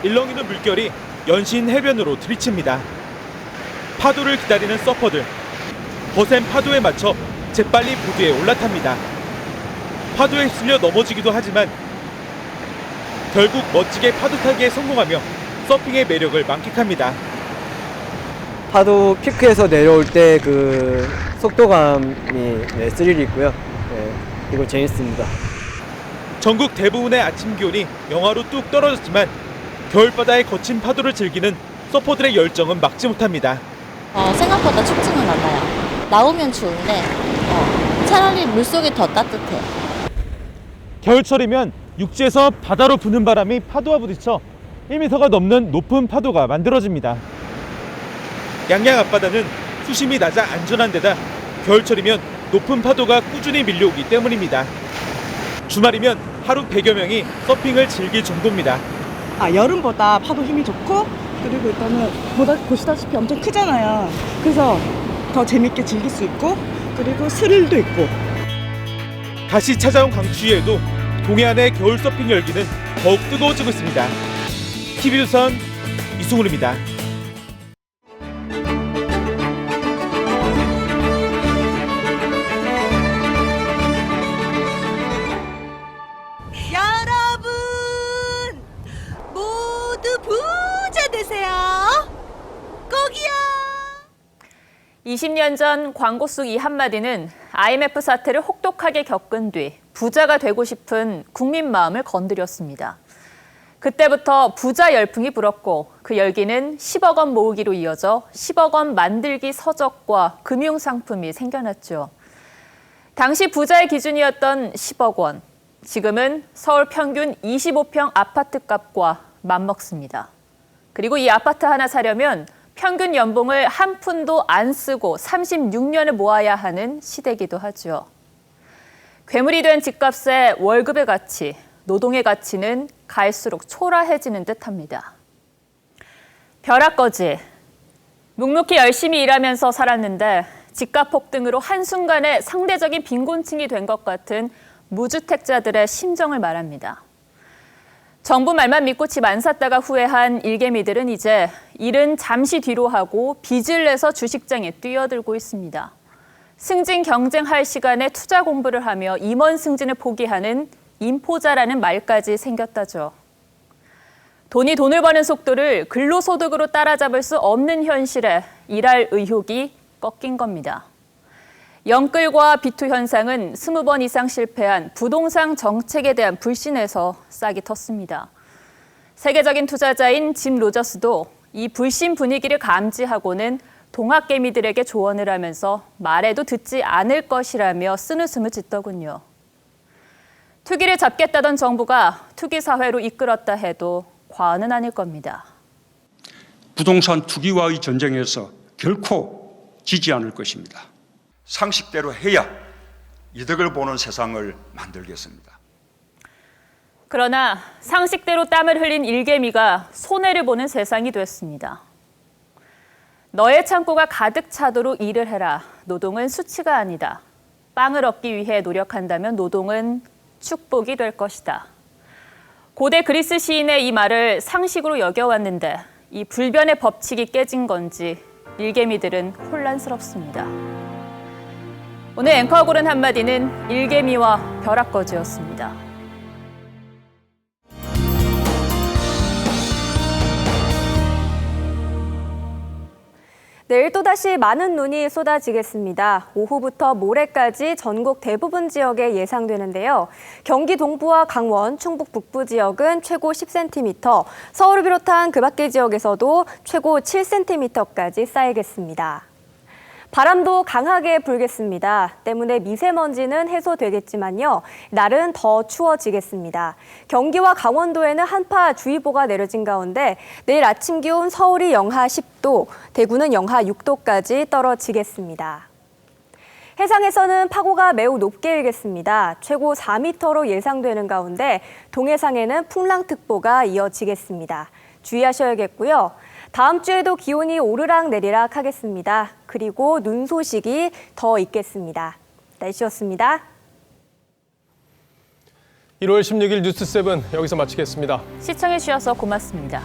일렁이는 물결이 연신 해변으로 들이칩니다. 파도를 기다리는 서퍼들. 거센 파도에 맞춰 재빨리 보드에 올라탑니다. 파도에 휩쓸려 넘어지기도 하지만 결국 멋지게 파도 타기에 성공하며 서핑의 매력을 만끽합니다. 파도 피크에서 내려올 때 그 속도감이 스릴이 있고요. 그리고 재밌습니다. 전국 대부분의 아침 기온이 영하로 뚝 떨어졌지만 겨울바다의 거친 파도를 즐기는 서퍼들의 열정은 막지 못합니다. 생각보다 춥지는 않아요. 나오면 추운데 차라리 물속이 더 따뜻해요. 겨울철이면 육지에서 바다로 부는 바람이 파도와 부딪혀 1m가 넘는 높은 파도가 만들어집니다. 양양 앞바다는 수심이 낮아 안전한 데다 겨울철이면 높은 파도가 꾸준히 밀려오기 때문입니다. 주말이면 하루 100여 명이 서핑을 즐길 정도입니다. 여름보다 파도 힘이 좋고 그리고 일단은 보시다시피 엄청 크잖아요. 그래서 더 재밌게 즐길 수 있고 그리고 스릴도 있고. 다시 찾아온 강추위에도 동해안의 겨울 서핑 열기는 더욱 뜨거워지고 있습니다. TV조선 이승훈입니다. 여러분 모두 부자 되세요. 꼭이요. 20년 전 광고 속 이 한마디는 IMF 사태를 혹독하게 겪은 뒤 부자가 되고 싶은 국민 마음을 건드렸습니다. 그때부터 부자 열풍이 불었고 그 열기는 10억 원 모으기로 이어져 10억 원 만들기 서적과 금융상품이 생겨났죠. 당시 부자의 기준이었던 10억 원. 지금은 서울 평균 25평 아파트값과 맞먹습니다. 그리고 이 아파트 하나 사려면 평균 연봉을 한 푼도 안 쓰고 36년을 모아야 하는 시대이기도 하죠. 괴물이 된 집값의 월급의 가치, 노동의 가치는 갈수록 초라해지는 듯합니다. 벼락거지. 묵묵히 열심히 일하면서 살았는데 집값 폭등으로 한순간에 상대적인 빈곤층이 된 것 같은 무주택자들의 심정을 말합니다. 정부 말만 믿고 집 안 샀다가 후회한 일개미들은 이제 일은 잠시 뒤로 하고 빚을 내서 주식장에 뛰어들고 있습니다. 승진 경쟁할 시간에 투자 공부를 하며 임원 승진을 포기하는 인포자라는 말까지 생겼다죠. 돈이 돈을 버는 속도를 근로소득으로 따라잡을 수 없는 현실에 일할 의욕이 꺾인 겁니다. 영끌과 비투 현상은 20번 이상 실패한 부동산 정책에 대한 불신에서 싹이 텄습니다. 세계적인 투자자인 짐 로저스도 이 불신 분위기를 감지하고는 동학개미들에게 조언을 하면서 말해도 듣지 않을 것이라며 쓴웃음을 짓더군요. 투기를 잡겠다던 정부가 투기 사회로 이끌었다 해도 과언은 아닐 겁니다. 부동산 투기와의 전쟁에서 결코 지지 않을 것입니다. 상식대로 해야 이득을 보는 세상을 만들겠습니다. 그러나 상식대로 땀을 흘린 일개미가 손해를 보는 세상이 됐습니다. 너의 창고가 가득 차도록 일을 해라. 노동은 수치가 아니다. 빵을 얻기 위해 노력한다면 노동은 축복이 될 것이다. 고대 그리스 시인의 이 말을 상식으로 여겨왔는데 이 불변의 법칙이 깨진 건지 일개미들은 혼란스럽습니다. 오늘 앵커가 고른 한마디는 일개미와 벼락거지였습니다. 내일 또다시 많은 눈이 쏟아지겠습니다. 오후부터 모레까지 전국 대부분 지역에 예상되는데요. 경기 동부와 강원, 충북 북부 지역은 최고 10cm, 서울을 비롯한 그 밖의 지역에서도 최고 7cm까지 쌓이겠습니다. 바람도 강하게 불겠습니다. 때문에 미세먼지는 해소되겠지만요. 날은 더 추워지겠습니다. 경기와 강원도에는 한파주의보가 내려진 가운데 내일 아침 기온 서울이 영하 10도, 대구는 영하 6도까지 떨어지겠습니다. 해상에서는 파고가 매우 높게 일겠습니다. 최고 4m로 예상되는 가운데 동해상에는 풍랑특보가 이어지겠습니다. 주의하셔야겠고요. 다음 주에도 기온이 오르락 내리락 하겠습니다. 그리고 눈 소식이 더 있겠습니다. 날씨였습니다. 1월 16일 뉴스7 여기서 마치겠습니다. 시청해 주셔서 고맙습니다.